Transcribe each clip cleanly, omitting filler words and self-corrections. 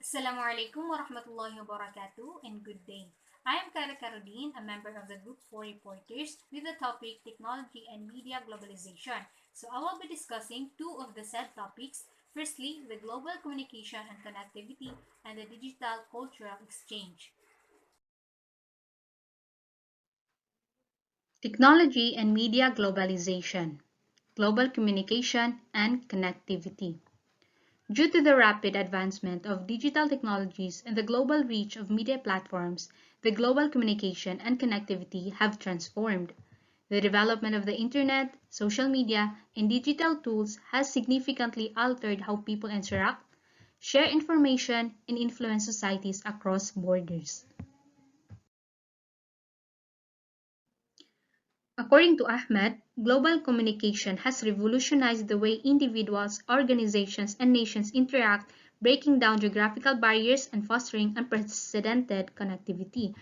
Assalamu alaikum wa rahmatullahi wa barakatuh and good day. I am Kara Karudin, a member of the Group 4 reporters with the topic Technology and Media Globalization. So I will be discussing two of the said topics. Firstly, the global communication and connectivity and the digital cultural exchange. Technology and media globalization, global communication and connectivity. Due to the rapid advancement of digital technologies and the global reach of media platforms, the global communication and connectivity have transformed. The development of the internet, social media, and digital tools has significantly altered how people interact, share information, and influence societies across borders. According to Ahmed, global communication has revolutionized the way individuals, organizations, and nations interact, breaking down geographical barriers and fostering unprecedented connectivity.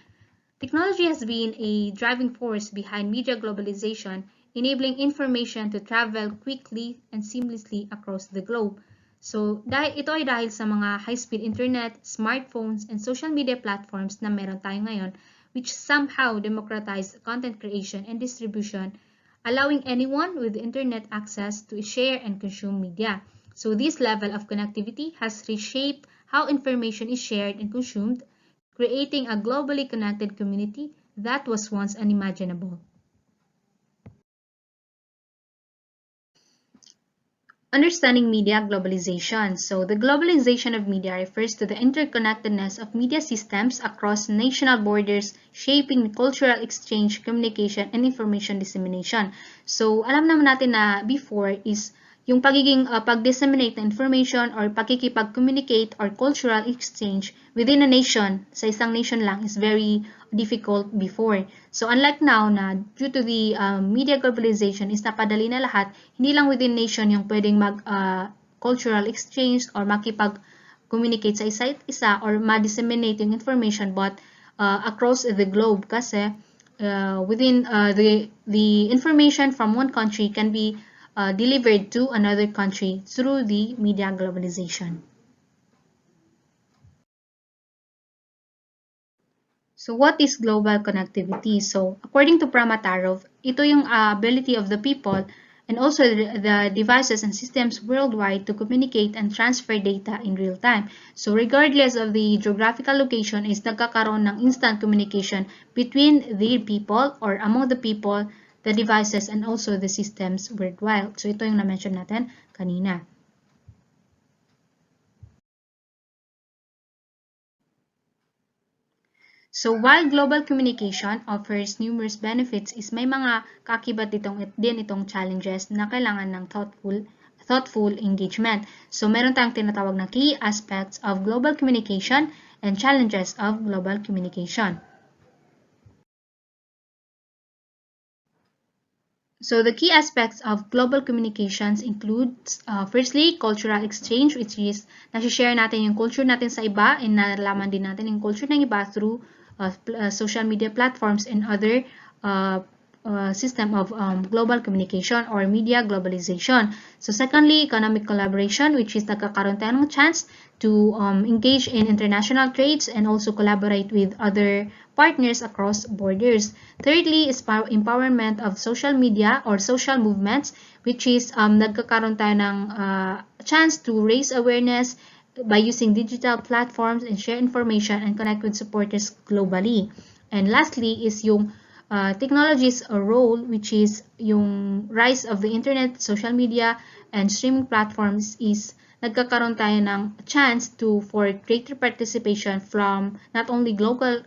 Technology has been a driving force behind media globalization, enabling information to travel quickly and seamlessly across the globe. So, ito ay dahil sa mga high-speed internet, smartphones, and social media platforms na meron tayo ngayon, which somehow democratize content creation and distribution, allowing anyone with internet access to share and consume media. So, this level of connectivity has reshaped how information is shared and consumed, creating a globally connected community that was once unimaginable. Understanding media globalization. So, the globalization of media refers to the interconnectedness of media systems across national borders, shaping cultural exchange, communication, and information dissemination. So, alam naman natin na before is yung pagiging pag-disseminate ng information or pakikipag-communicate or cultural exchange within a nation, sa isang nation lang, is very difficult before. So, unlike now na due to the media globalization is napadali na lahat, hindi lang within nation yung pwedeng mag-cultural exchange or makipag-communicate sa isa't isa or ma-disseminate yung information but across the globe kasi within the information from one country can be delivered to another country through the media globalization. So what is global connectivity? So according to Pramatarov, ito yung ability of the people and also the devices and systems worldwide to communicate and transfer data in real time. So regardless of the geographical location is nagkakaroon ng instant communication between the people or among the people, the devices, and also the systems worldwide. So ito yung na-mention natin kanina. So while global communication offers numerous benefits is may mga kakibat din itong challenges na kailangan ng thoughtful engagement. So meron tayong tinatawag na key aspects of global communication and challenges of global communication. So the key aspects of global communications includes firstly, cultural exchange, which is nasi-share natin yung culture natin sa iba and nalalaman din natin yung culture ng iba through social media platforms and other system of global communication or media globalization. So secondly, economic collaboration, which is nagkakaroon tayo ng chance to engage in international trades and also collaborate with other partners across borders. Thirdly is empowerment of social media or social movements, which is nagkakaroon tayo ng chance to raise awareness by using digital platforms and share information and connect with supporters globally. And lastly is yung technology's role, which is yung rise of the internet, social media, and streaming platforms is nagkakaroon tayo ng chance for greater participation from not only local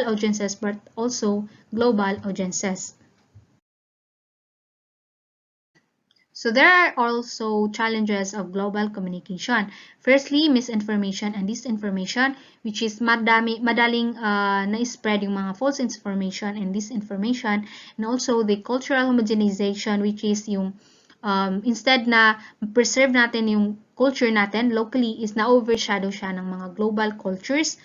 audiences but also global audiences. So there are also challenges of global communication. Firstly, misinformation and disinformation, which is madaling na-spread yung mga false information and disinformation, and also the cultural homogenization, which is yung instead na preserve natin yung culture natin locally is na-overshadow siya ng mga global cultures.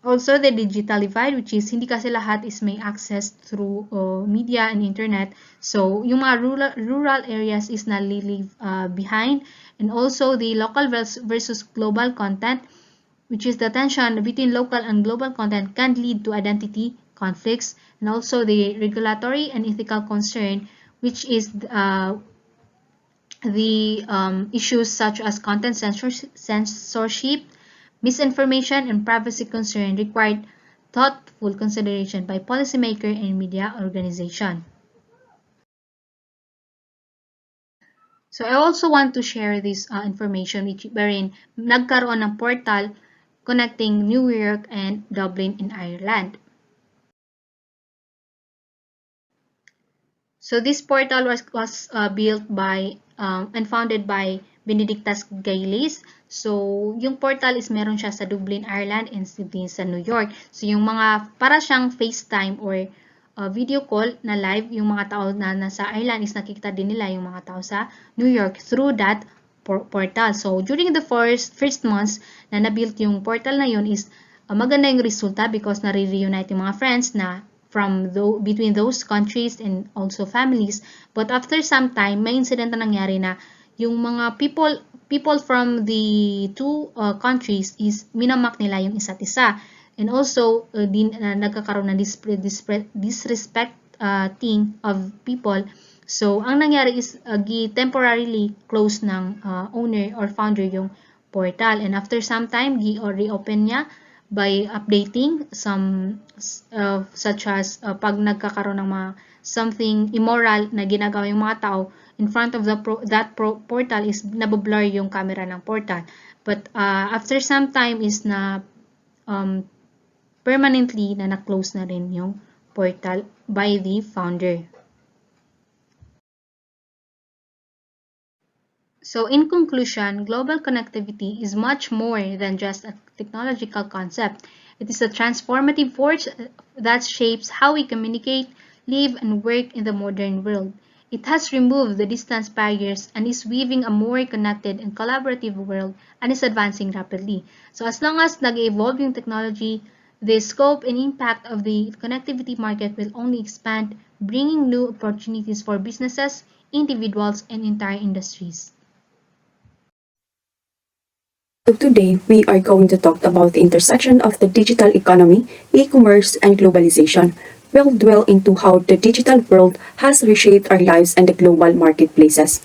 Also, the digital divide, which is hindi kasi lahat is may access through media and internet. So, yung mga rural areas is na-leave behind. And also, the local versus global content, which is the tension between local and global content, can lead to identity conflicts, and also the regulatory and ethical concern, which is the issues such as content censorship, misinformation, and privacy concern required thoughtful consideration by policymakers and media organizations. So I also want to share this information wherein nagkaroon ng portal connecting New York and Dublin in Ireland. So this portal was built by and founded by Benedictus Gailis. So yung portal is meron siya sa Dublin, Ireland, and Sydney sa New York. So yung mga para siyang FaceTime or video call na live, yung mga tao na nasa Ireland is nakikita din nila yung mga tao sa New York through that portal. So during the first months na na-built yung portal na yun is maganda yung resulta because nare-reunite yung mga friends na between those countries and also families. But after some time, may incident na nangyari na yung mga people from the two countries is minamak nila yung isa't isa. And also, nagkakaroon ng disrespect thing of people. So, ang nangyari is temporarily close ng owner or founder yung portal. And after some time, reopen niya by updating some such as pag nagkakaroon ng mga something immoral na ginagawa yung mga tao in front of that portal is naboblur yung camera ng portal. But after some time is na permanently na na-close na rin yung portal by the founder. So in conclusion, global connectivity is much more than just a technological concept. It is a transformative force that shapes how we communicate, live, and work in the modern world. It has removed the distance barriers and is weaving a more connected and collaborative world and is advancing rapidly. So as long as nag-evolve yung technology, the scope and impact of the connectivity market will only expand, bringing new opportunities for businesses, individuals, and entire industries. So today, we are going to talk about the intersection of the digital economy, e-commerce, and globalization. We'll dwell into how the digital world has reshaped our lives and the global marketplaces.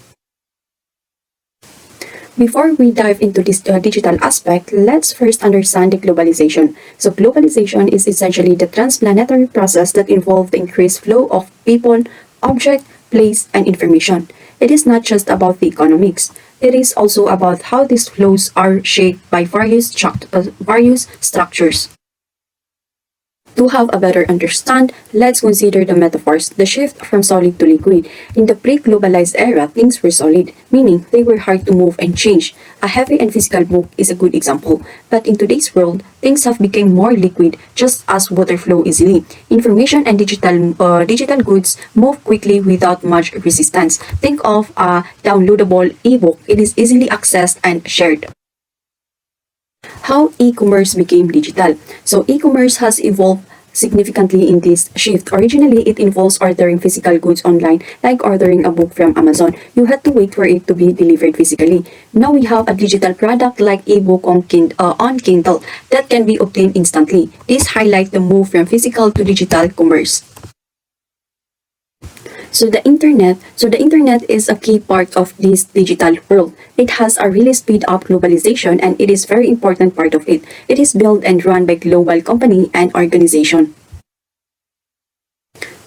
Before we dive into this digital aspect, let's first understand the globalization. So globalization is essentially the transplanetary process that involves the increased flow of people, object, place, and information. It is not just about the economics. It is also about how these flows are shaped by various structures. To have a better understand, let's consider the metaphors, the shift from solid to liquid. In the pre-globalized era, things were solid, meaning they were hard to move and change. A heavy and physical book is a good example. But in today's world, things have become more liquid, just as water flow easily. Information and digital goods move quickly without much resistance. Think of a downloadable ebook. It is easily accessed and shared. How e-commerce became digital. So e-commerce has evolved significantly in this shift. Originally, it involves ordering physical goods online, like ordering a book from Amazon. You had to wait for it to be delivered physically. Now we have a digital product like ebook on Kindle that can be obtained instantly. This highlights the move from physical to digital commerce. So the internet is a key part of this digital world. It has a really speed up globalization and it is very important part of it. It is built and run by global company and organization.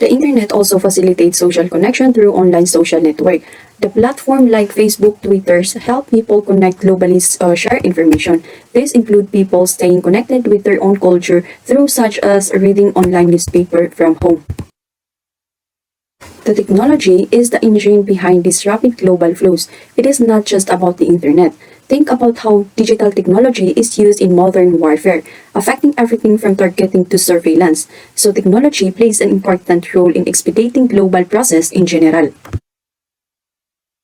The internet also facilitates social connection through online social network. The platform like Facebook, Twitter help people connect globally, share information. These include people staying connected with their own culture through such as reading online newspaper from home. The technology is the engine behind these rapid global flows. It is not just about the internet. Think about how digital technology is used in modern warfare, affecting everything from targeting to surveillance. So technology plays an important role in expediting global process in general.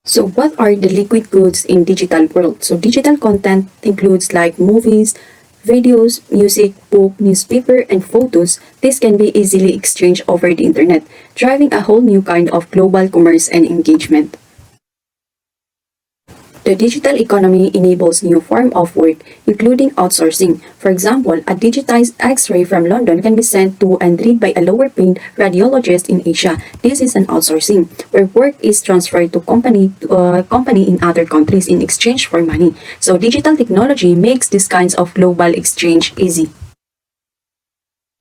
So what are the liquid goods in digital world? So digital content includes like movies, videos, music, book, newspaper, and photos. This can be easily exchanged over the internet, driving a whole new kind of global commerce and engagement. The digital economy enables new form of work, including outsourcing. For example, a digitized X-ray from London can be sent to and read by a lower-paid radiologist in Asia. This is an outsourcing, where work is transferred to company in other countries in exchange for money. So digital technology makes these kinds of global exchange easy.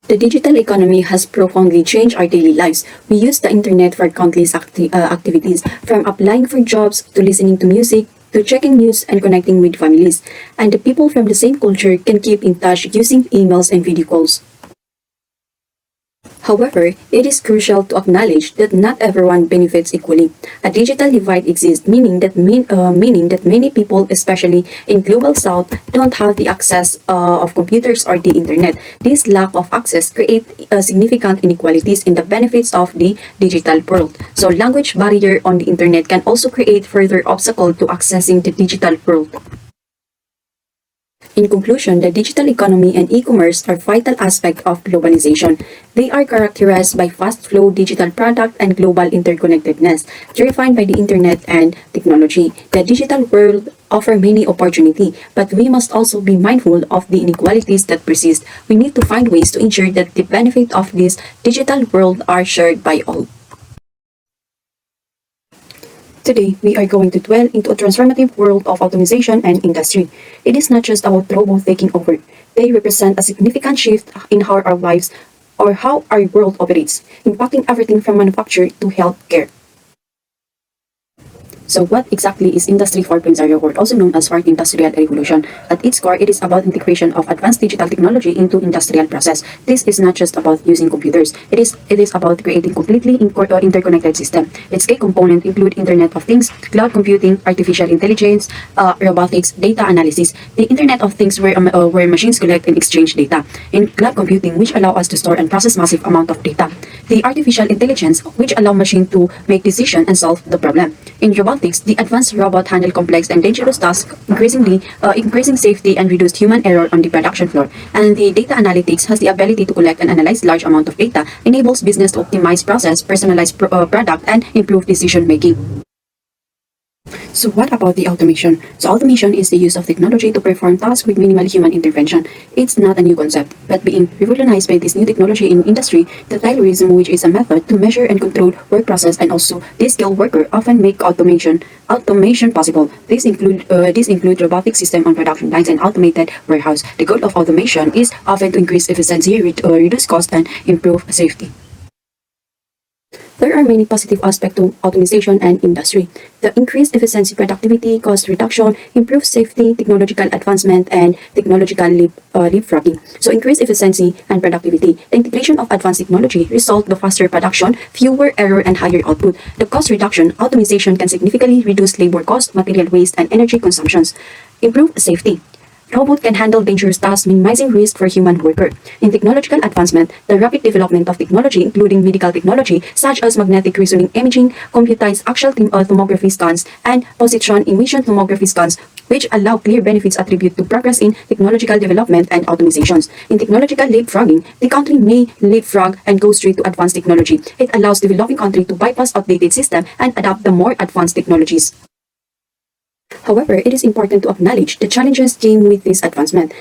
The digital economy has profoundly changed our daily lives. We use the internet for countless activities, from applying for jobs to listening to music to checking news and connecting with families. And the people from the same culture can keep in touch using emails and video calls. However, it is crucial to acknowledge that not everyone benefits equally. A digital divide exists, meaning that many people, especially in global south, don't have the access of computers or the internet. This lack of access creates significant inequalities in the benefits of the digital world. So language barrier on the internet can also create further obstacle to accessing the digital world. In conclusion, the digital economy and e-commerce are vital aspects of globalization. They are characterized by fast-flow digital product and global interconnectedness, driven by the internet and technology. The digital world offers many opportunities, but we must also be mindful of the inequalities that persist. We need to find ways to ensure that the benefits of this digital world are shared by all. Today, we are going to dwell into a transformative world of automation and industry. It is not just about robots taking over. They represent a significant shift in how our lives or how our world operates, impacting everything from manufacture to healthcare. So what exactly is Industry 4.0, or also known as Fourth Industrial Revolution? At its core, it is about integration of advanced digital technology into industrial process. This is not just about using computers. It is about creating completely interconnected system. Its key components include Internet of Things, cloud computing, artificial intelligence, robotics, data analysis. The Internet of Things where machines collect and exchange data. In cloud computing, which allow us to store and process massive amount of data. The artificial intelligence, which allow machine to make decision and solve the problem. In robotics, the advanced robot handle complex and dangerous tasks, increasing safety and reduced human error on the production floor. And the data analytics has the ability to collect and analyze large amount of data, enables business to optimize process, personalize product, and improve decision making. So what about the automation? So automation is the use of technology to perform tasks with minimal human intervention. It's not a new concept, but being revolutionized by this new technology in industry, the Taylorism, which is a method to measure and control work process, and also this skilled worker often make automation possible. These include robotic system on production lines and automated warehouse. The goal of automation is often to increase efficiency, reduce cost, and improve safety. There are many positive aspects to automation and industry. The increased efficiency, productivity, cost reduction, improved safety, technological advancement, and technological leapfrogging. So increased efficiency and productivity. The integration of advanced technology result in faster production, fewer error, and higher output. The cost reduction, automation can significantly reduce labor cost, material waste, and energy consumptions. Improved safety. Robot can handle dangerous tasks, minimizing risk for human worker. In technological advancement, the rapid development of technology, including medical technology such as magnetic resonance imaging, computerized axial tomography scans, and position emission tomography scans, which allow clear benefits attribute to progress in technological development and automations. In technological leapfrogging, the country may leapfrog and go straight to advanced technology. It allows developing country to bypass outdated system and adopt the more advanced technologies. However, it is important to acknowledge the challenges came with this advancement.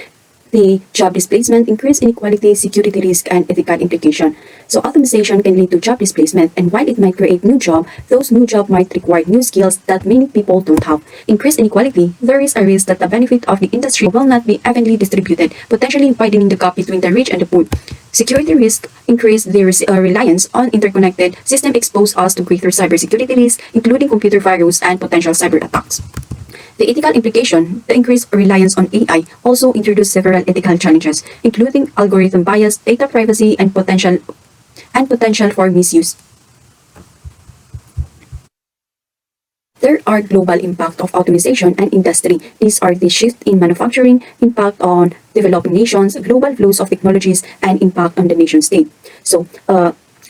The job displacement, increased inequality, security risk, and ethical implication. So automation can lead to job displacement, and while it might create new jobs, those new jobs might require new skills that many people don't have. Increased inequality, there is a risk that the benefit of the industry will not be evenly distributed, potentially widening the gap between the rich and the poor. Security risk increase the reliance on interconnected systems, expose us to greater cybersecurity risks, including computer virus and potential cyber attacks. The ethical implication, the increased reliance on AI, also introduced several ethical challenges, including algorithm bias, data privacy, and potential for misuse. There are global impact of automation and industry. These are the shift in manufacturing, impact on developing nations, global flows of technologies, and impact on the nation state. So,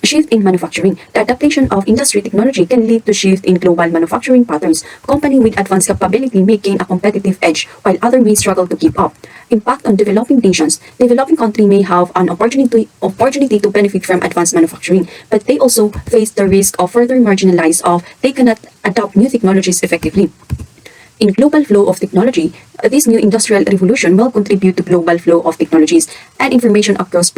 shift in manufacturing. The adaptation of industry technology can lead to shift in global manufacturing patterns. Companies with advanced capability may gain a competitive edge, while others may struggle to keep up. Impact on developing nations. Developing countries may have an opportunity to benefit from advanced manufacturing, but they also face the risk of further marginalized if they cannot adopt new technologies effectively. In global flow of technology, this new industrial revolution will contribute to global flow of technologies and information across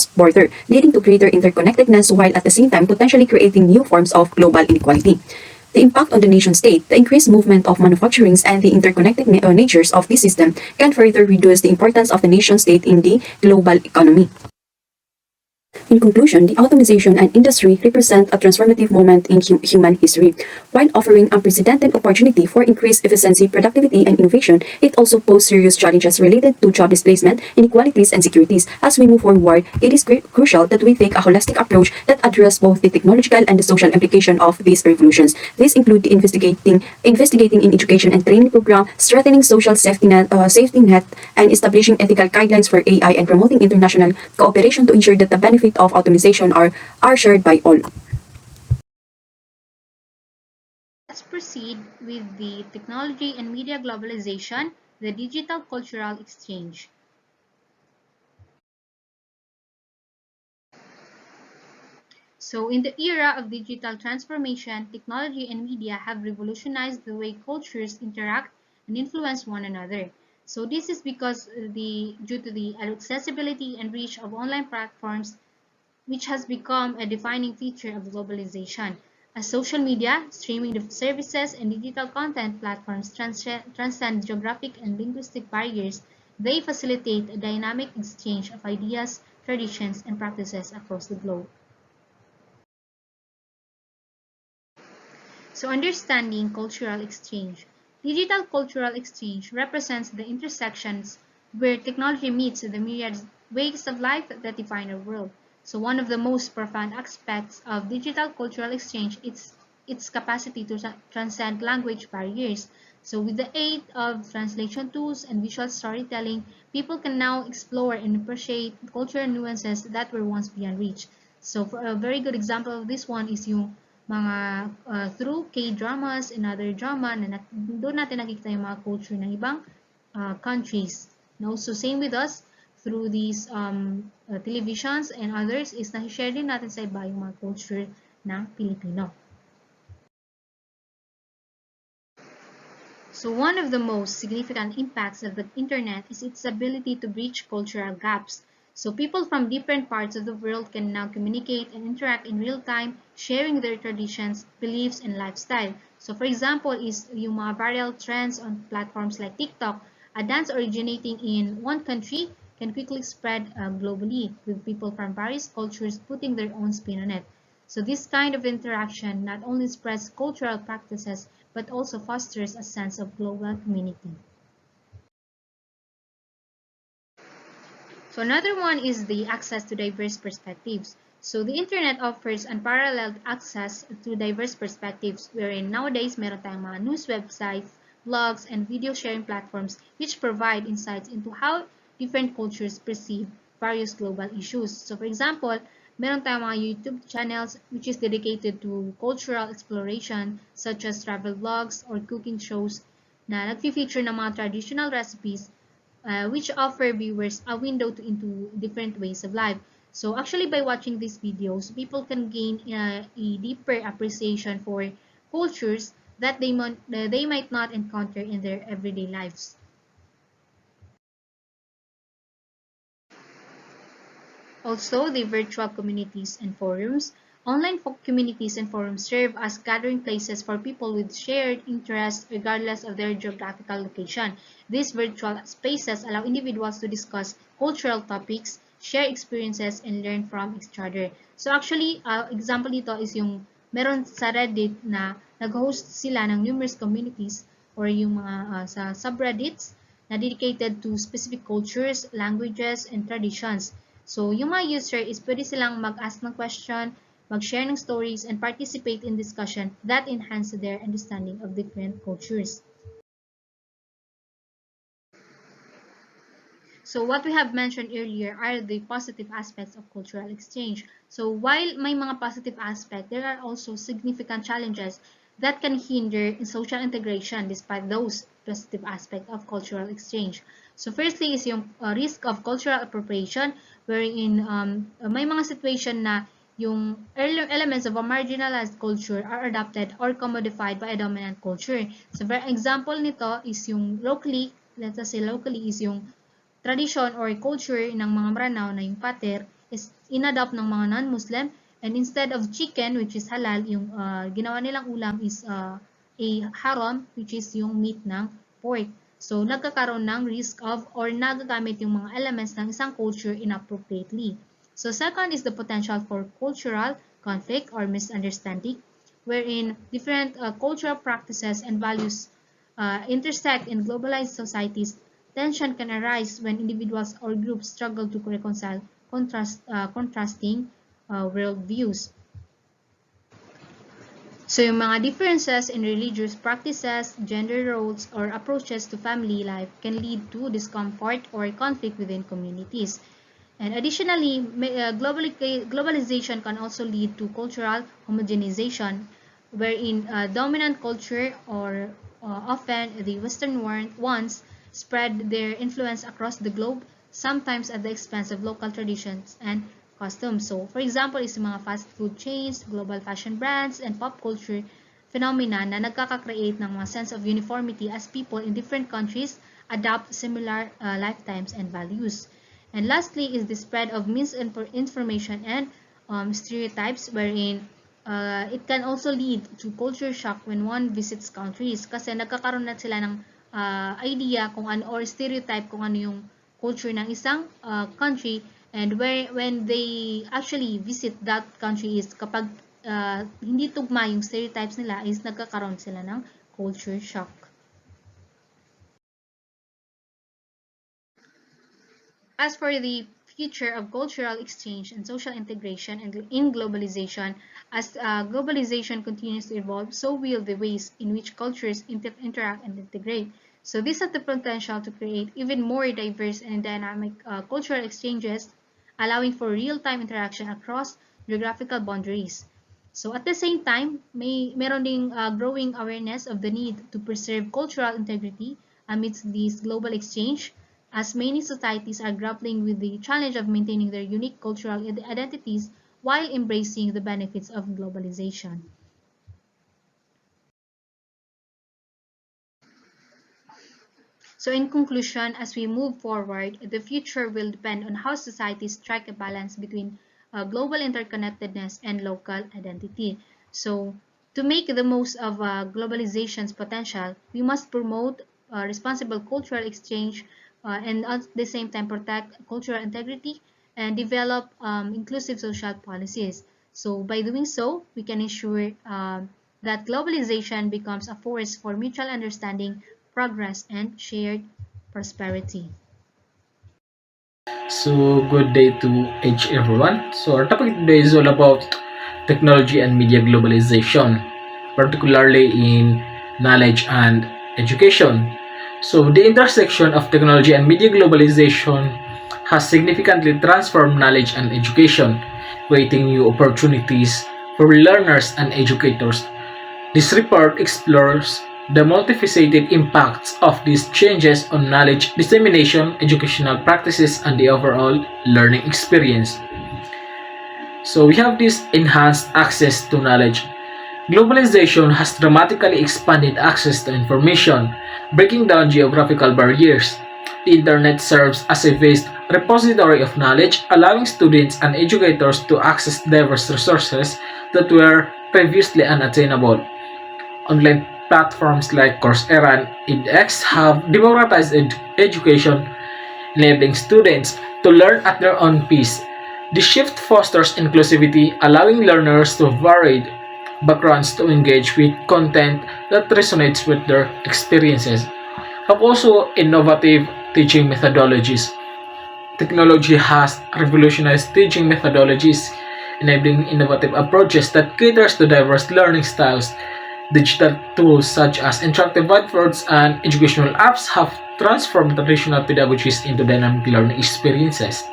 border, leading to greater interconnectedness while at the same time potentially creating new forms of global inequality. The impact on the nation state, the increased movement of manufacturings, and the interconnected natures of this system can further reduce the importance of the nation state in the global economy. In conclusion, the automation and industry represent a transformative moment in human history. While offering unprecedented opportunity for increased efficiency, productivity, and innovation, it also poses serious challenges related to job displacement, inequalities, and securities. As we move forward, it is crucial that we take a holistic approach that addresses both the technological and the social implication of these revolutions. These include the investigating in education and training program, strengthening social safety net, and establishing ethical guidelines for AI and promoting international cooperation to ensure that the benefit of automation are shared by all. Let's proceed with the technology and media globalization, the digital cultural exchange. So in the era of digital transformation, technology and media have revolutionized the way cultures interact and influence one another. So this is because due to the accessibility and reach of online platforms, which has become a defining feature of globalization. As social media, streaming services, and digital content platforms transcend geographic and linguistic barriers, they facilitate a dynamic exchange of ideas, traditions, and practices across the globe. So understanding cultural exchange. Digital cultural exchange represents the intersections where technology meets the myriad ways of life that define our world. So one of the most profound aspects of digital cultural exchange is its capacity to transcend language barriers. So with the aid of translation tools and visual storytelling, people can now explore and appreciate cultural nuances that were once beyond reach. So for a very good example of this one is yung mga through K-dramas and other drama na doon natin nakikita yung mga culture ng ibang countries. No? So same with us, through these televisions and others is na-share din natin sa iba yung mga culture ng Pilipino. So one of the most significant impacts of the internet is its ability to bridge cultural gaps. So people from different parts of the world can now communicate and interact in real time, sharing their traditions, beliefs, and lifestyle. So for example, is yung mga viral trends on platforms like TikTok, a dance originating in one country can quickly spread globally, with people from various cultures putting their own spin on it. So this kind of interaction not only spreads cultural practices, but also fosters a sense of global community. So another one is the access to diverse perspectives. So the internet offers unparalleled access to diverse perspectives, wherein nowadays meron tayong mga news websites, blogs, and video sharing platforms which provide insights into how different cultures perceive various global issues. So for example, meron tayong mga YouTube channels which is dedicated to cultural exploration such as travel vlogs or cooking shows na nag-feature ng mga traditional recipes which offer viewers a window into different ways of life. So actually by watching these videos, people can gain a deeper appreciation for cultures that they might not encounter in their everyday lives. Also, the virtual communities and forums. Online communities and forums serve as gathering places for people with shared interests regardless of their geographical location. These virtual spaces allow individuals to discuss cultural topics, share experiences, and learn from each other. So actually, example dito is yung meron sa Reddit na nag-host sila ng numerous communities or yung mga sa subreddits na dedicated to specific cultures, languages, and traditions. So, yung mga user is pwede silang mag-ask ng question, mag-share ng stories, and participate in discussion that enhance their understanding of different cultures. So, what we have mentioned earlier are the positive aspects of cultural exchange. So, while may mga positive aspects, there are also significant challenges that can hinder in social integration despite those positive aspects of cultural exchange. So, firstly is yung risk of cultural appropriation wherein may mga situation na yung elements of a marginalized culture are adopted or commodified by a dominant culture. So, for example nito is yung locally, let's say locally is yung tradition or culture ng mga Maranao na yung pater is inadopt ng mga non-Muslim, and instead of chicken which is halal, yung ginawa nilang ulam is a haram which is yung meat ng pork. So, nagkakaroon ng risk of or nagagamit yung mga elements ng isang culture inappropriately. So, second is the potential for cultural conflict or misunderstanding, wherein different cultural practices and values intersect in globalized societies. Tension can arise when individuals or groups struggle to reconcile contrasting worldviews. So, yung mga differences in religious practices, gender roles, or approaches to family life can lead to discomfort or conflict within communities. And additionally, globalization can also lead to cultural homogenization, wherein dominant culture or often the Western ones spread their influence across the globe, sometimes at the expense of local traditions and customs. So, for example, is mga fast food chains, global fashion brands, and pop culture phenomena na nagkaka-create ng mga sense of uniformity as people in different countries adopt similar lifetimes and values. And lastly is the spread of misinformation and stereotypes, wherein it can also lead to culture shock when one visits countries kasi nagkakaroon na sila ng idea kung ano or stereotype kung ano yung culture ng isang country, and when they actually visit that country is kapag hindi tugma yung stereotypes nila is nagkakaroon sila ng culture shock. As for the future of cultural exchange and social integration in globalization, as globalization continues to evolve, so will the ways in which cultures interact and integrate. So this has the potential to create even more diverse and dynamic cultural exchanges, allowing for real-time interaction across geographical boundaries. So at the same time, meron ding growing awareness of the need to preserve cultural integrity amidst this global exchange, as many societies are grappling with the challenge of maintaining their unique cultural identities while embracing the benefits of globalization. So in conclusion, as we move forward, the future will depend on how societies strike a balance between global interconnectedness and local identity. So to make the most of globalization's potential, we must promote responsible cultural exchange and at the same time protect cultural integrity and develop inclusive social policies. So by doing so, we can ensure that globalization becomes a force for mutual understanding, progress, and shared prosperity. So, good day to each everyone. So, our topic today is all about technology and media globalization, particularly in knowledge and education. So, the intersection of technology and media globalization has significantly transformed knowledge and education, creating new opportunities for learners and educators. This report explores the multifaceted impacts of these changes on knowledge dissemination, educational practices, and the overall learning experience. So we have this enhanced access to knowledge. Globalization has dramatically expanded access to information, breaking down geographical barriers. The internet serves as a vast repository of knowledge, allowing students and educators to access diverse resources that were previously unattainable. Online platforms like Coursera and edX have democratized education, enabling students to learn at their own pace. This shift fosters inclusivity, allowing learners to varied backgrounds to engage with content that resonates with their experiences. Have also innovative teaching methodologies. Technology has revolutionized teaching methodologies, enabling innovative approaches that caters to diverse learning styles. Digital tools such as interactive whiteboards and educational apps have transformed traditional pedagogies into dynamic learning experiences.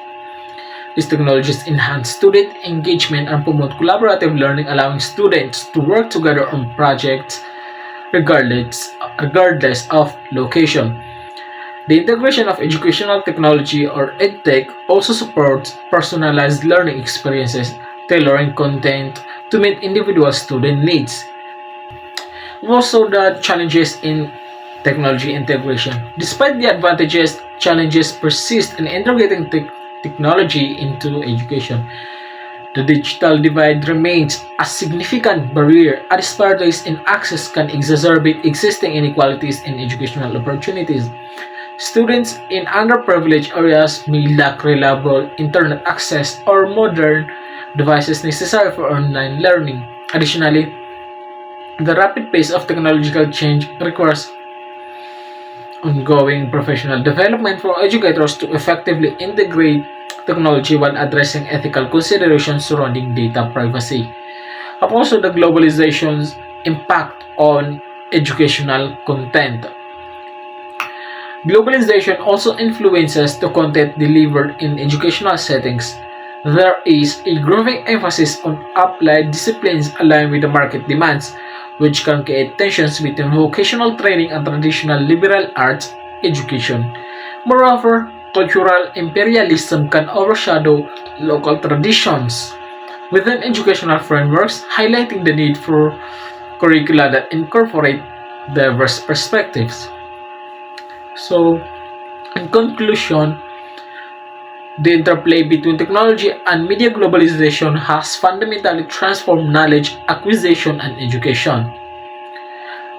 These technologies enhance student engagement and promote collaborative learning, allowing students to work together on projects regardless of location. The integration of educational technology or EdTech also supports personalized learning experiences, tailoring content to meet individual student needs. Also, the challenges in technology integration. Despite the advantages, challenges persist in integrating technology into education. The digital divide remains a significant barrier as disparities in access can exacerbate existing inequalities in educational opportunities. Students in underprivileged areas may lack reliable internet access or modern devices necessary for online learning. Additionally, the rapid pace of technological change requires ongoing professional development for educators to effectively integrate technology while addressing ethical considerations surrounding data privacy. Also, the globalization's impact on educational content. Globalization also influences the content delivered in educational settings. There is a growing emphasis on applied disciplines aligned with the market demands, which can create tensions between vocational training and traditional liberal arts education. Moreover, cultural imperialism can overshadow local traditions within educational frameworks, highlighting the need for curricula that incorporate diverse perspectives. So, in conclusion, the interplay between technology and media globalization has fundamentally transformed knowledge acquisition and education.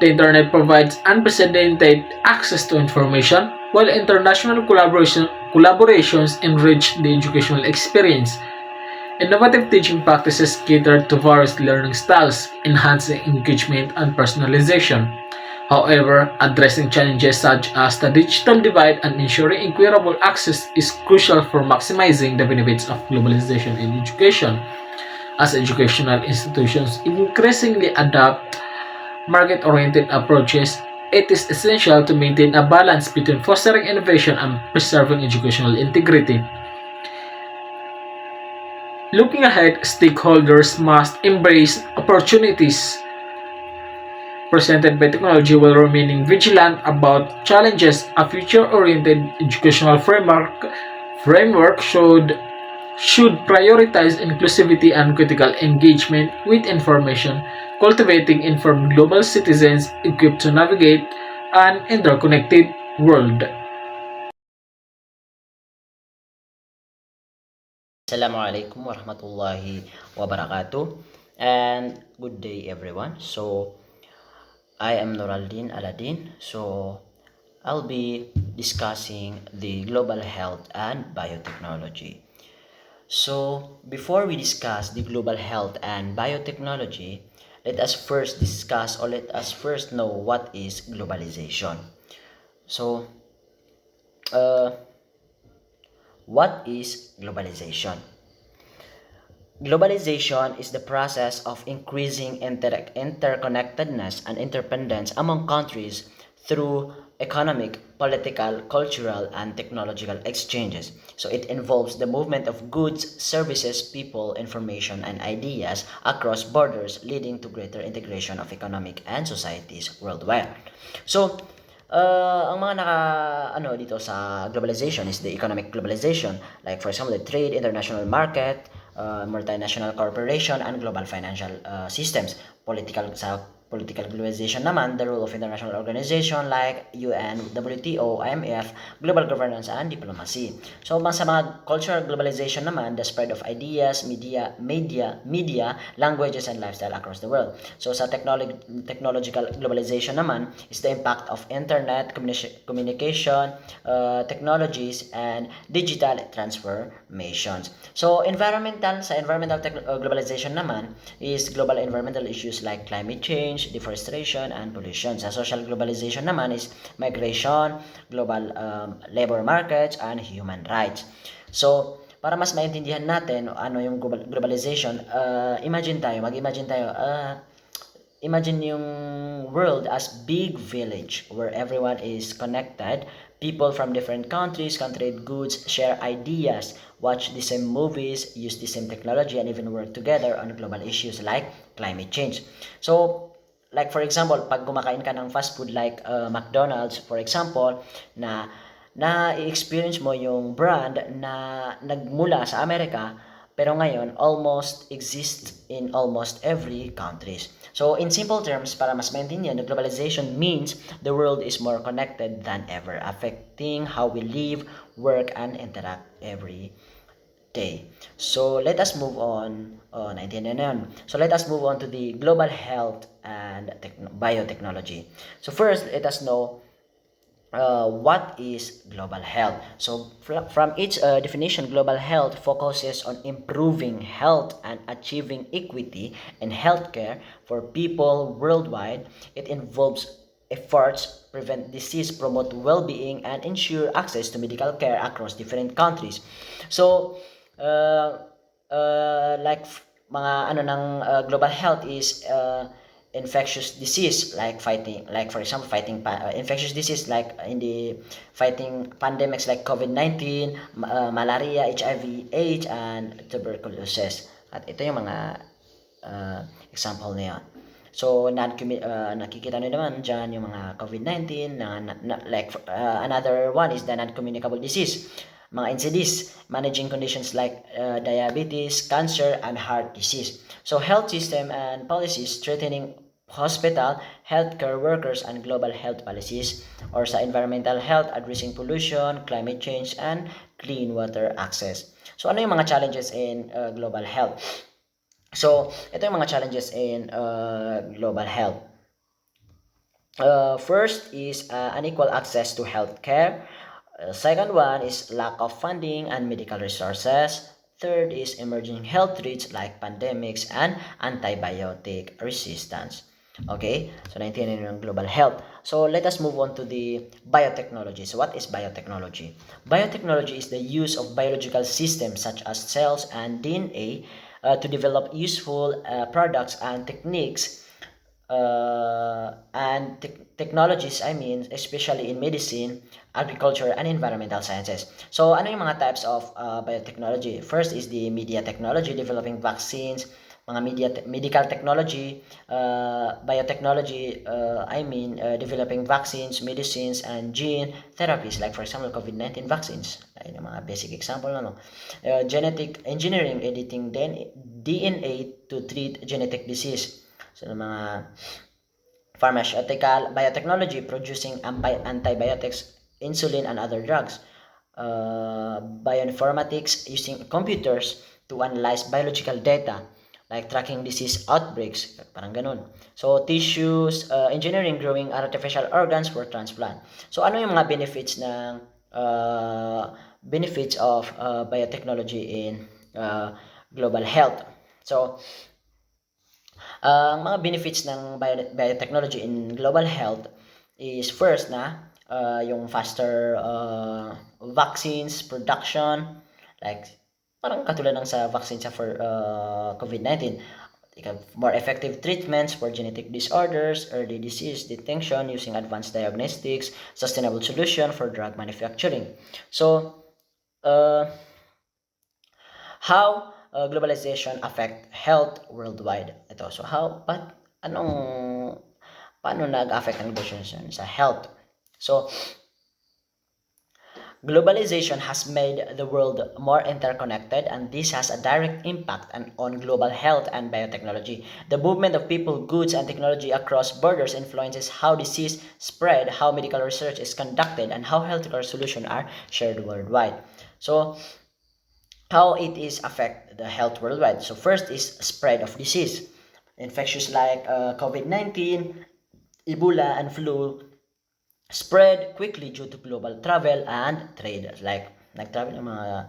The internet provides unprecedented access to information, while international collaborations enrich the educational experience. Innovative teaching practices cater to various learning styles, enhancing engagement and personalization. However, addressing challenges such as the digital divide and ensuring equitable access is crucial for maximizing the benefits of globalization in education. As educational institutions increasingly adopt market-oriented approaches, it is essential to maintain a balance between fostering innovation and preserving educational integrity. Looking ahead, stakeholders must embrace opportunities presented by technology while remaining vigilant about challenges. A future-oriented educational framework should prioritize inclusivity and critical engagement with information, cultivating informed global citizens equipped to navigate an interconnected world. Assalamualaikum warahmatullahi wabarakatuh, and good day everyone. So I am Noraldin Aladdin. So I'll be discussing the global health and biotechnology. So before we discuss the global health and biotechnology, let us first discuss or let us first know what is globalization. So uh, what is globalization? Globalization is the process of increasing interconnectedness and interdependence among countries through economic, political, cultural, and technological exchanges. So it involves the movement of goods, services, people, information, and ideas across borders, leading to greater integration of economic and societies worldwide. So, ang mga dito sa globalization is the economic globalization, like for example the trade, international market, multinational corporation, and global financial systems. Political globalization naman, the role of international organization like UN, WTO, IMF, global governance, and diplomacy. So, sa mga cultural globalization naman, the spread of ideas, media, languages, and lifestyle across the world. So, sa technological globalization naman is the impact of internet, communication, technologies, and digital transformations. So, environmental globalization naman is global environmental issues like climate change, deforestation, and pollution. Sa social globalization naman is migration, global labor markets, and human rights. So, para mas maintindihan natin ano yung globalization, mag-imagine tayo, imagine yung world as big village where everyone is connected. People from different countries can trade goods, share ideas, watch the same movies, use the same technology, and even work together on global issues like climate change. So, like for example, pag kumakain ka ng fast food like McDonald's, for example, na na-experience mo yung brand na nagmula sa Amerika, pero ngayon almost exist in almost every countries. So in simple terms, para mas maintindihan, the globalization means the world is more connected than ever, affecting how we live, work, and interact every day. So let us move on. Oh, naintindihan na yun. So let us move on to the global health and biotechnology. So first, let us know what is global health. So from its definition, global health focuses on improving health and achieving equity in healthcare for people worldwide. It involves efforts prevent disease, promote well-being, and ensure access to medical care across different countries. So uh, mga ano ng global health is infectious disease, like fighting, like for example fighting infectious disease, like in the fighting pandemics like COVID-19, malaria, HIV, AIDS, and tuberculosis. At ito yung mga example na yan. So nakikita nyo naman dyan yung mga COVID-19 like another one is the non-communicable disease, mga NCDs, managing conditions like diabetes, cancer, and heart disease. So health system and policies strengthening hospital, healthcare workers, and global health policies, or sa environmental health, addressing pollution, climate change, and clean water access. So ano yung mga challenges in global health? So ito yung mga challenges in global health. First is unequal access to healthcare. Second one is lack of funding and medical resources. Third is emerging health threats like pandemics and antibiotic resistance. Okay, so naintindihan yung global health. So let us move on to the biotechnology. So what is biotechnology? Biotechnology is the use of biological systems such as cells and DNA to develop useful products and techniques and technologies, I mean, especially in medicine, agriculture, and environmental sciences. So, ano yung mga types of biotechnology? First is the media technology, developing vaccines, mga medical technology, biotechnology, developing vaccines, medicines, and gene therapies, like for example, COVID-19 vaccines. Ayun yung mga basic example na, no? Genetic engineering, editing DNA to treat genetic disease. So, mga pharmaceutical biotechnology, producing antibiotics, insulin, and other drugs. Bioinformatics, using computers to analyze biological data, like tracking disease outbreaks, parang ganun. So, tissues, engineering, growing artificial organs for transplant. So, ano yung mga benefits of biotechnology in global health? So, ang mga benefits ng biotechnology in global health is first na yung faster vaccines production, like parang katulad ng sa vaccine sa for COVID-19, more effective treatments for genetic disorders, early disease detection using advanced diagnostics, sustainable solution for drug manufacturing. So, how globalization affect health worldwide? Ito, so paano nag-affect ang globalization sa health? So, globalization has made the world more interconnected, and this has a direct impact on global health and biotechnology. The movement of people, goods, and technology across borders influences how disease spread, how medical research is conducted, and how healthcare solutions are shared worldwide. So, how it is affect the health worldwide? So, first is spread of disease. Infectious like COVID-19, Ebola, and flu spread quickly due to global travel and trade, like nag-travel ng mga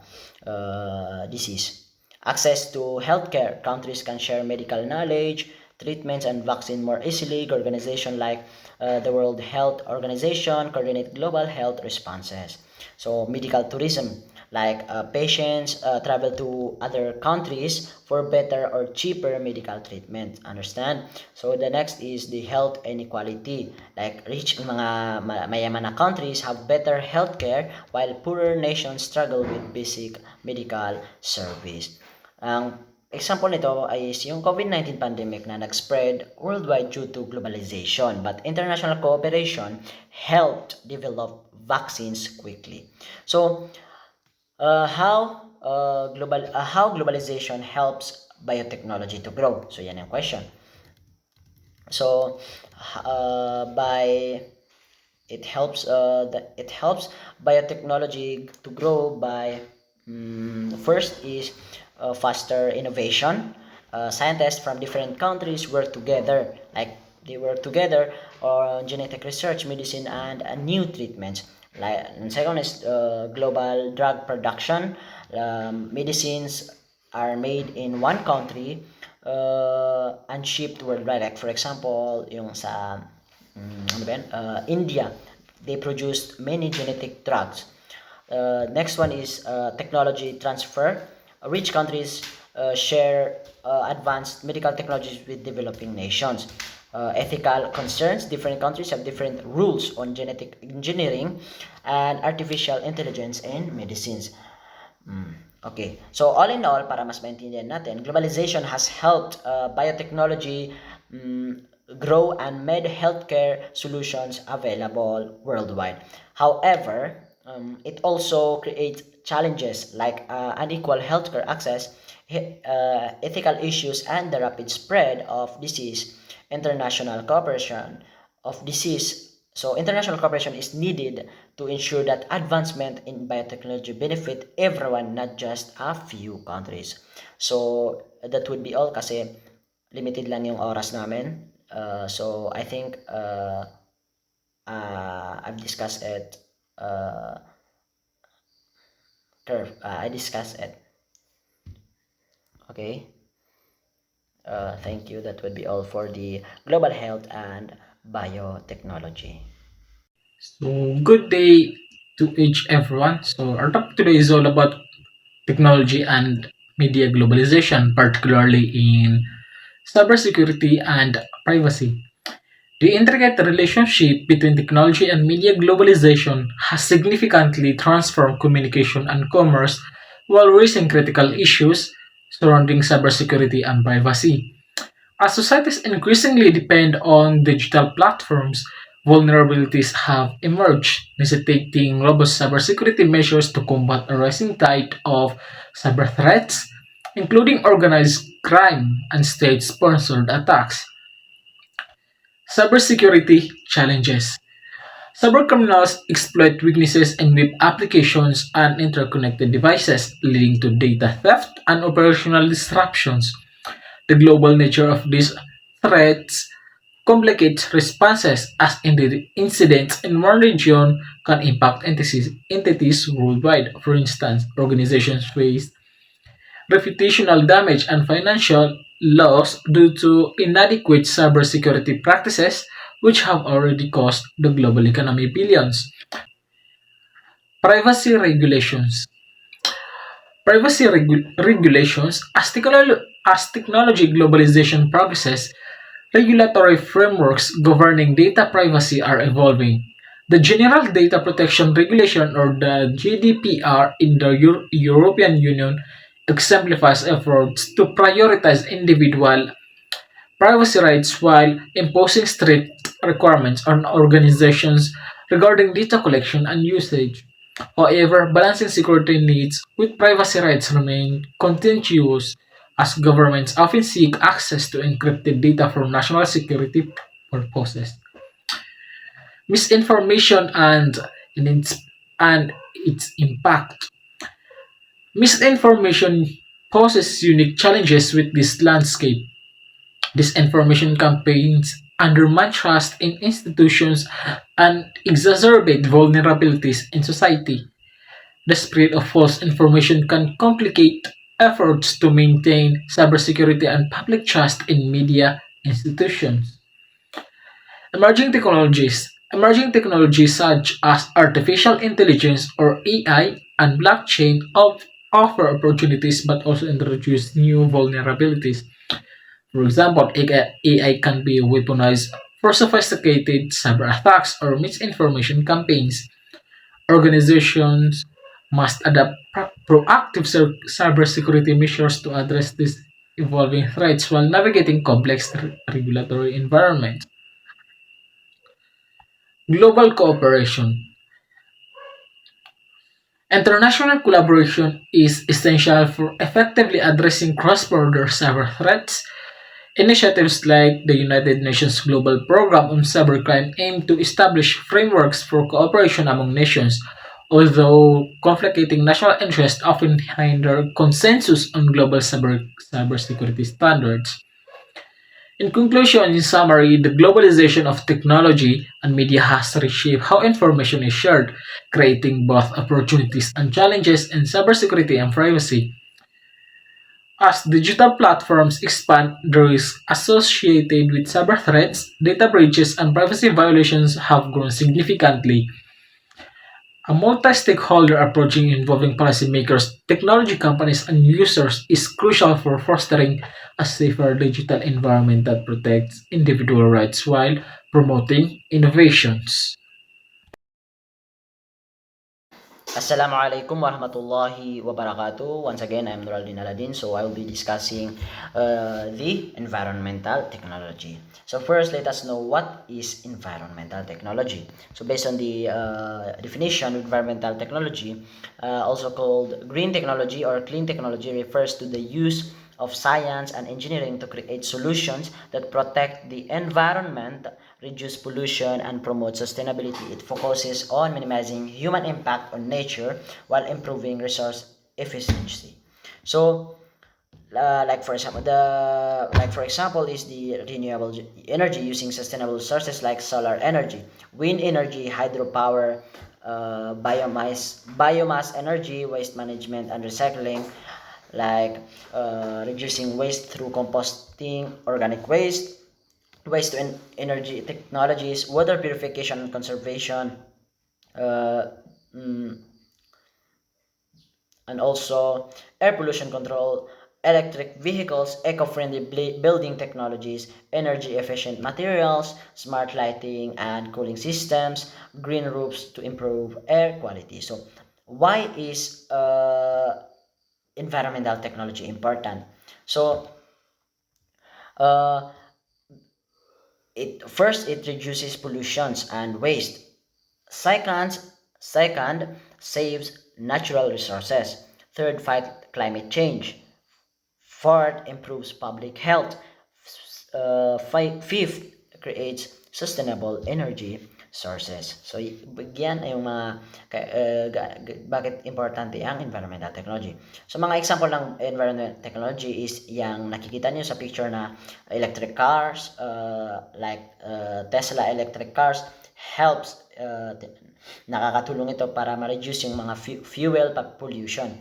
disease. Access to healthcare. Countries can share medical knowledge, treatments, and vaccine more easily. Organization like the World Health Organization coordinate global health responses. So, medical tourism, like patients travel to other countries for better or cheaper medical treatment. Understand? So the next is the health inequality, like rich mga mayaman na countries have better healthcare while poorer nations struggle with basic medical service. Ang example nito ay yung COVID-19 pandemic na nag-spread worldwide due to globalization, but international cooperation helped develop vaccines quickly. So How globalization helps biotechnology to grow? So yan yung question. So by it helps biotechnology to grow by first is faster innovation. Scientists from different countries work together, like they work together on genetic research, medicine, and new treatments. Like, and second is global drug production. Medicines are made in one country and shipped worldwide. Like for example, yung sa ano ba yan? India, they produced many genetic drugs. Next one is technology transfer. Rich countries share advanced medical technologies with developing nations. Ethical concerns. Different countries have different rules on genetic engineering and artificial intelligence in medicines. Okay. So all in all, para mas maintindihan natin, globalization has helped biotechnology grow and made healthcare solutions available worldwide. However, it also creates challenges like unequal healthcare access, ethical issues, and the rapid spread of disease. International cooperation of disease so international cooperation is needed to ensure that advancement in biotechnology benefit everyone, not just a few countries. So that would be all kasi limited lang yung oras namin. So I think I've discussed it. I discussed it. Okay. Thank you. That would be all for the global health and biotechnology. So, good day to each everyone. So, our topic today is all about technology and media globalization, particularly in cybersecurity and privacy. The intricate relationship between technology and media globalization has significantly transformed communication and commerce while raising critical issues surrounding cybersecurity and privacy. As societies increasingly depend on digital platforms, vulnerabilities have emerged, necessitating robust cybersecurity measures to combat a rising tide of cyber threats, including organized crime and state sponsored attacks. Cybersecurity challenges. Cybercriminals exploit weaknesses in web applications and interconnected devices, leading to data theft and operational disruptions. The global nature of these threats complicates responses as incidents in one region can impact entities worldwide. For instance, organizations face reputational damage and financial loss due to inadequate cybersecurity practices, which have already cost the global economy billions. Privacy regulations. Regulations, as technology globalization progresses, regulatory frameworks governing data privacy are evolving. The General Data Protection Regulation, or the GDPR, in the European Union exemplifies efforts to prioritize individual privacy rights while imposing strict requirements on organizations regarding data collection and usage. However, balancing security needs with privacy rights remain contentious as governments often seek access to encrypted data for national security purposes. Misinformation in its, and its impact. Misinformation poses unique challenges with this landscape. Disinformation campaigns undermine trust in institutions and exacerbate vulnerabilities in society. The spread of false information can complicate efforts to maintain cybersecurity and public trust in media institutions. Emerging technologies. Emerging technologies such as artificial intelligence or AI and blockchain offer opportunities but also introduce new vulnerabilities. For example, AI can be weaponized for sophisticated cyber attacks or misinformation campaigns. Organizations must adopt proactive cybersecurity measures to address these evolving threats while navigating complex regulatory environments. Global cooperation. International collaboration is essential for effectively addressing cross-border cyber threats. Initiatives like the United Nations Global Program on Cybercrime aim to establish frameworks for cooperation among nations, although conflicting national interests often hinder consensus on global cybersecurity standards. In conclusion, in summary, the globalization of technology and media has reshaped how information is shared, creating both opportunities and challenges in cybersecurity and privacy. As digital platforms expand, the risks associated with cyber threats, data breaches, and privacy violations have grown significantly. A multi-stakeholder approach involving policymakers, technology companies, and users is crucial for fostering a safer digital environment that protects individual rights while promoting innovations. Assalamualaikum warahmatullahi wabarakatuh. Once again, I'm Nuraldin Aladin. So I will be discussing the environmental technology. So first, let us know what is environmental technology. So based on the definition, environmental technology, also called green technology or clean technology, refers to the use of science and engineering to create solutions that protect the environment, reduce pollution, and promote sustainability. It focuses on minimizing human impact on nature while improving resource efficiency. So, like for example is the renewable energy using sustainable sources like solar energy, wind energy, hydropower, biomass energy, waste management and recycling, like reducing waste through composting organic waste, waste to energy technologies, water purification and conservation, uh, mm, and also air pollution control, electric vehicles, eco-friendly building technologies, energy efficient materials, smart lighting and cooling systems, green roofs to improve air quality. So why is environmental technology important? So uh, it reduces pollutions and waste. Second, second saves natural resources. Third, fight climate change. Fourth, improves public health. Fifth, creates sustainable energy sources. So, yan ay yung mga bakit importante ang environmental technology. So, mga example ng environmental technology is yung nakikita niyo sa picture na electric cars, Tesla electric cars helps nakakatulong ito para ma-reduce yung mga fuel pollution.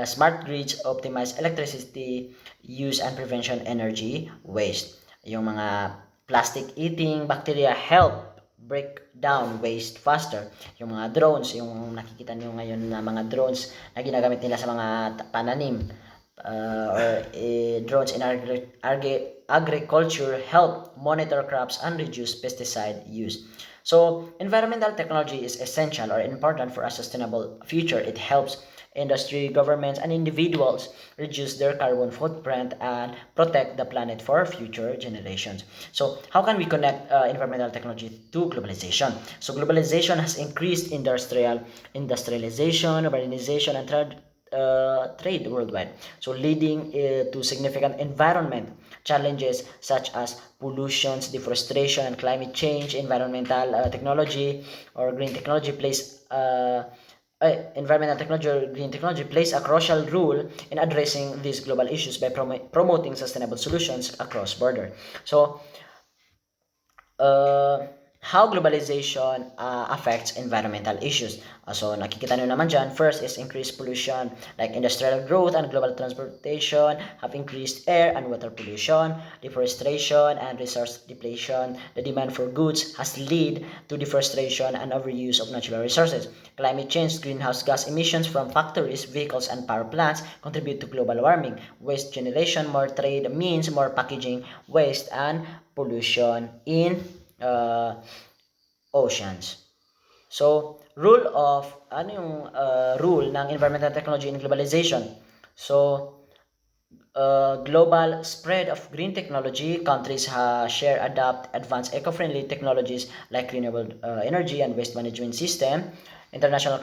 Smart grids optimize electricity use and prevention energy waste. Yung mga plastic eating bacteria help break down waste faster. Yung mga drones, yung nakikita niyo ngayon na mga drones na ginagamit nila sa mga pananim, drones in agriculture help monitor crops and reduce pesticide use. So, environmental technology is essential or important for a sustainable future. It helps industry, governments, and individuals reduce their carbon footprint and protect the planet for future generations. So, how can we connect environmental technology to globalization? So, globalization has increased industrialization, urbanization, and trade worldwide. So, leading to significant environment challenges such as pollutions, deforestation, and climate change. Environmental technology or green technology plays environmental technology or green technology plays a crucial role in addressing these global issues by promoting sustainable solutions across border. So, uh, how globalization affects environmental issues. So nakikita nyo naman dyan, first is increased pollution, like industrial growth and global transportation have increased air and water pollution, deforestation and resource depletion. The demand for goods has led to deforestation and overuse of natural resources. Climate change, greenhouse gas emissions from factories, vehicles, and power plants contribute to global warming. Waste generation, more trade means more packaging, waste, and pollution in oceans. So, rule ng environmental technology in globalization? So, global spread of green technology, countries share, adopt advanced eco-friendly technologies like renewable energy and waste management system. international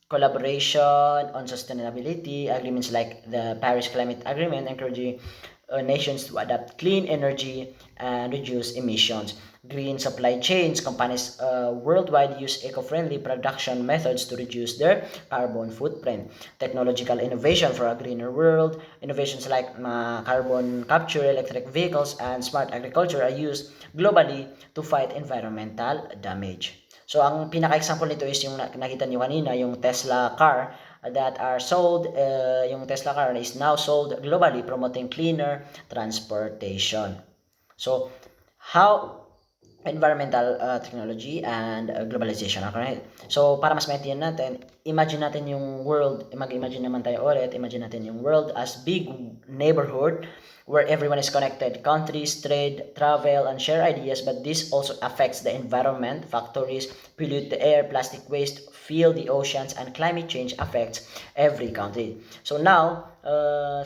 collaboration on sustainability, agreements like the Paris Climate Agreement encouraging nations to adopt clean energy and reduce emissions. Green supply chains, companies worldwide use eco-friendly production methods to reduce their carbon footprint. Technological innovation for a greener world, innovations like carbon capture, electric vehicles, and smart agriculture are used globally to fight environmental damage. So ang pinaka-example nito is yung nakita niyo kanina, yung Tesla car that are sold, yung Tesla car is now sold globally promoting cleaner transportation. So, how environmental technology and globalization are connected. So, para mas maintindihan natin, imagine natin yung world, mag-imagine naman tayo ulit, imagine natin yung world as big neighborhood where everyone is connected. Countries, trade, travel, and share ideas, but this also affects the environment. Factories pollute the air, plastic waste fill the oceans, and climate change affects every country. So now,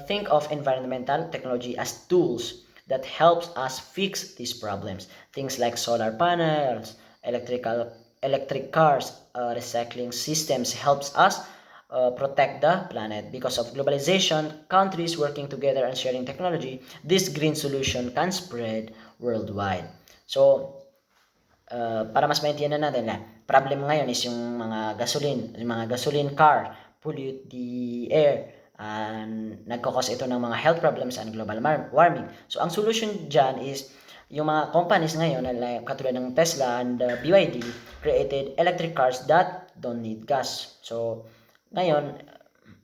think of environmental technology as tools that helps us fix these problems. Things like solar panels, electric cars, recycling systems helps us protect the planet. Because of globalization, countries working together and sharing technology, this green solution can spread worldwide. So, para mas maintindihan natin na problem ngayon is yung mga gasoline car pollute the air and nagkakos ito ng mga health problems and global warming. So ang solution dyan is yung mga companies ngayon like katulad ng Tesla and BYD created electric cars that don't need gas. So ngayon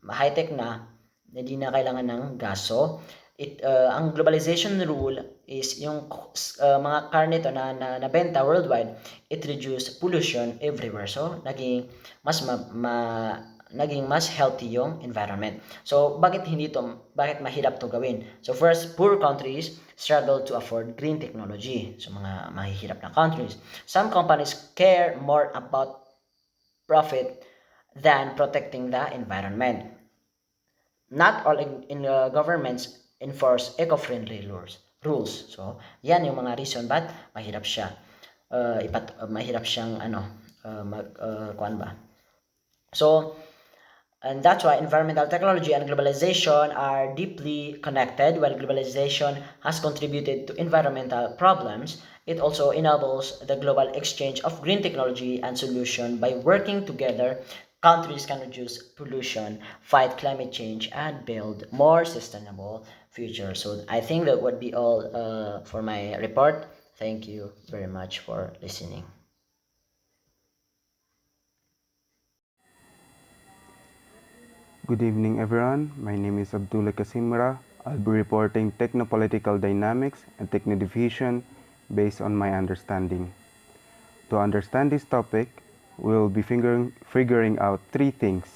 high-tech na, hindi na kailangan ng gas. So ang globalization rule is yung mga car nito na nabenta worldwide, it reduce pollution everywhere. So naging mas healthy yung environment. So bakit mahirap to gawin? So first, poor countries struggle to afford green technology. So mga mahihirap na countries. Some companies care more about profit than protecting the environment. Not all governments enforce eco-friendly rules. So yan yung mga reason ba't mahirap siya. Mahirap siyang kuan ba? So and that's why environmental technology and globalization are deeply connected. While globalization has contributed to environmental problems, it also enables the global exchange of green technology and solution. By working together, countries can reduce pollution, fight climate change, and build more sustainable future. So I think that would be all for my report. Thank you very much for listening. Good evening, everyone. My name is Abdullah Kasimra. I'll be reporting technopolitical dynamics and technodiffusion based on my understanding. To understand this topic, we'll be figuring out three things,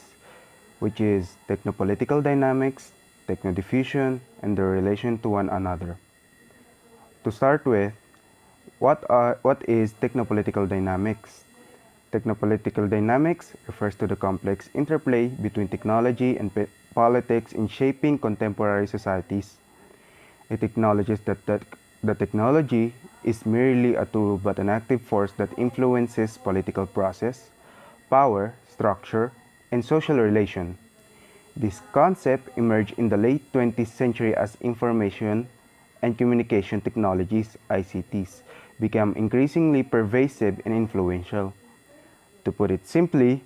which is technopolitical dynamics, technodiffusion, and their relation to one another. To start with, what is technopolitical dynamics? Technopolitical dynamics refers to the complex interplay between technology and politics in shaping contemporary societies. It acknowledges that the technology is merely a tool but an active force that influences political process, power, structure, and social relation. This concept emerged in the late 20th century as information and communication technologies, ICTs, became increasingly pervasive and influential. To put it simply,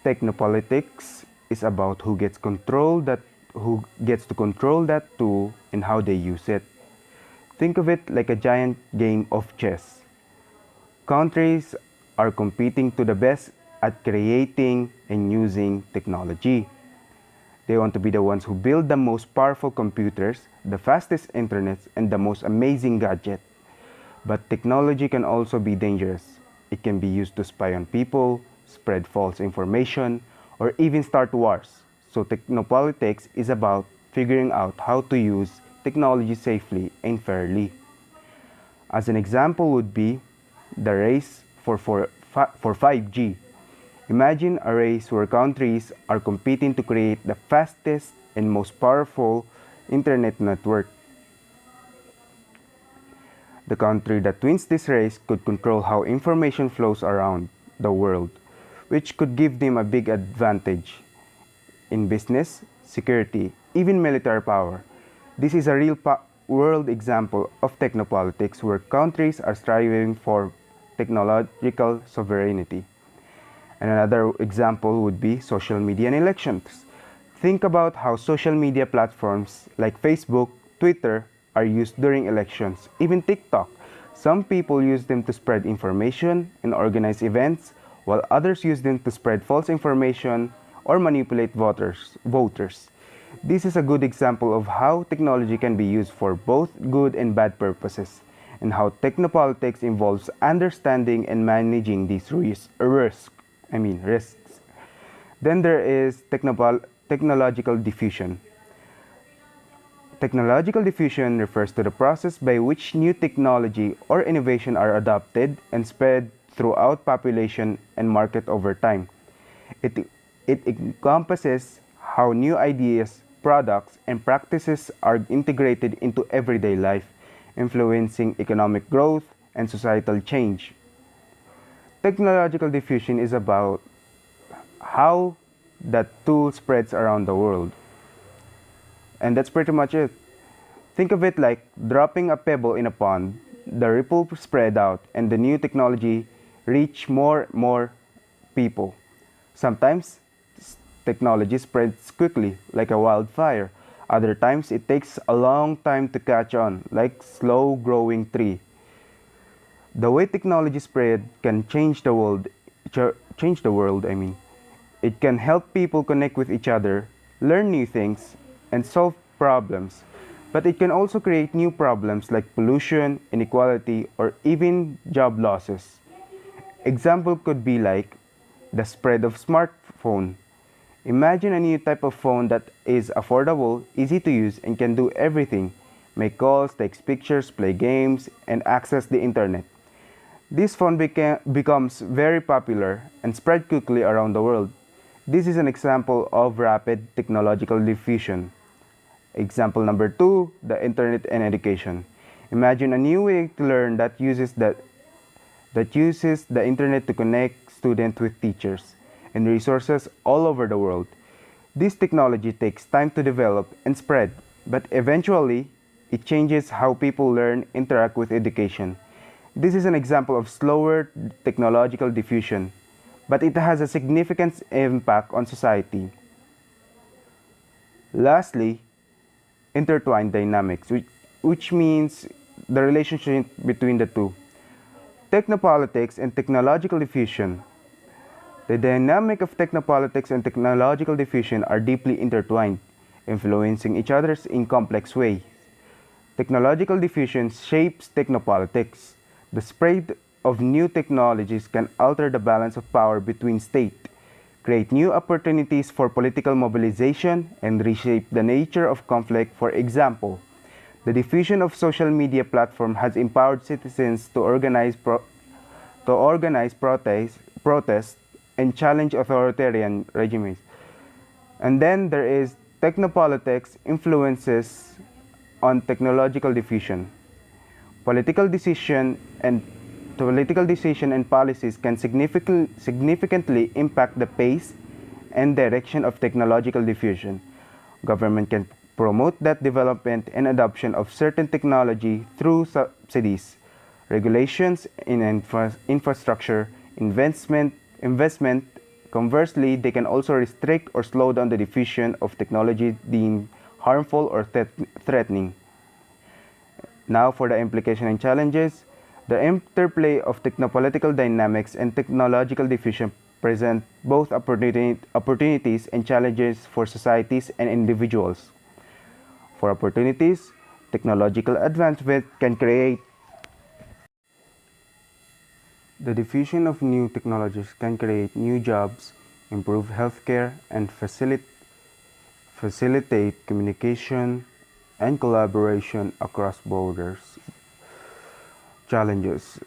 technopolitics is about who gets to control that tool and how they use it. Think of it like a giant game of chess. Countries are competing to the best at creating and using technology. They want to be the ones who build the most powerful computers, the fastest internets, and the most amazing gadget. But technology can also be dangerous. It can be used to spy on people, spread false information, or even start wars. So technopolitics is about figuring out how to use technology safely and fairly. As an example would be the race for 5G. Imagine a race where countries are competing to create the fastest and most powerful internet network. The country that wins this race could control how information flows around. the world, which could give them a big advantage in business, security, even military power. This is a real world example of technopolitics where countries are striving for technological sovereignty. And another example would be social media and elections. Think about how social media platforms like Facebook, Twitter are used during elections, even TikTok. Some people use them to spread information and organize events, while others use them to spread false information or manipulate voters. This is a good example of how technology can be used for both good and bad purposes, and how technopolitics involves understanding and managing these risks. Then there is technological diffusion. Technological diffusion refers to the process by which new technology or innovation are adopted and spread throughout population and market over time. It encompasses how new ideas, products, and practices are integrated into everyday life, influencing economic growth and societal change. Technological diffusion is about how that tool spreads around the world. And that's pretty much it. Think of it like dropping a pebble in a pond. The ripple spread out and the new technology reach more people. Sometimes technology spreads quickly like a wildfire. Other times it takes a long time to catch on like slow growing tree. The way technology spread can change the world. It can help people connect with each other, learn new things, and solve problems. But it can also create new problems like pollution, inequality, or even job losses. Example could be like the spread of smartphone. Imagine a new type of phone that is affordable, easy to use, and can do everything: make calls, take pictures, play games, and access the internet. This phone becomes very popular and spread quickly around the world. This is an example of rapid technological diffusion. Example number 2, the internet and education. Imagine a new way to learn that uses the internet to connect students with teachers and resources all over the world. This technology takes time to develop and spread, but eventually it changes how people learn, interact with education. This is an example of slower technological diffusion, but it has a significant impact on society. Lastly, intertwined dynamics, which means the relationship between the two. Technopolitics and technological diffusion. The dynamic of technopolitics and technological diffusion are deeply intertwined, influencing each other in complex ways. Technological diffusion shapes technopolitics. The spread of new technologies can alter the balance of power between states, create new opportunities for political mobilization, and reshape the nature of conflict. For example, the diffusion of social media platform has empowered citizens to organize protests, and challenge authoritarian regimes. And then there is technopolitics influences on technological diffusion. Political decision and policies can significantly impact the pace and direction of technological diffusion. Government can promote that development and adoption of certain technology through subsidies, regulations in infrastructure, investment. Conversely, they can also restrict or slow down the diffusion of technology deemed harmful or threatening. Now for the implication and challenges. The interplay of technopolitical dynamics and technological diffusion present both opportunities and challenges for societies and individuals. For opportunities, technological advancement can create the diffusion of new technologies can create new jobs, improve healthcare, and facilitate communication and collaboration across borders. Challenges: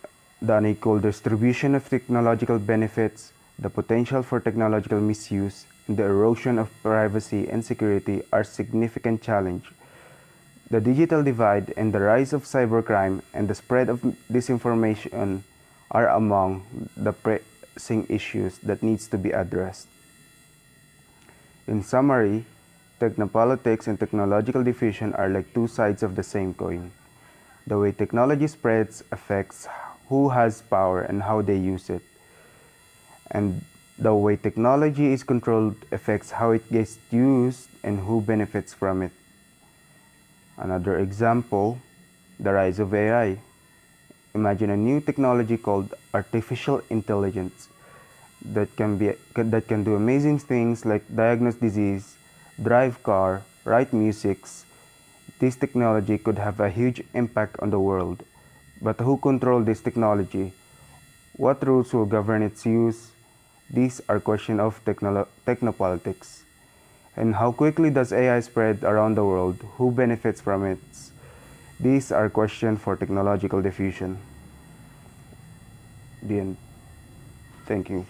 the unequal distribution of technological benefits, the potential for technological misuse, and the erosion of privacy and security are significant challenges. The digital divide and the rise of cybercrime and the spread of disinformation are among pressing issues that needs to be addressed. In summary, technopolitics and technological diffusion are like two sides of the same coin. The way technology spreads affects who has power and how they use it. And the way technology is controlled affects how it gets used and who benefits from it. Another example, the rise of AI. Imagine a new technology called artificial intelligence that can do amazing things like diagnose disease, drive car, write musics. This technology could have a huge impact on the world. But who control this technology? What rules will govern its use? These are questions of technopolitics. And how quickly does AI spread around the world? Who benefits from it? These are questions for technological diffusion. The end. Thank you.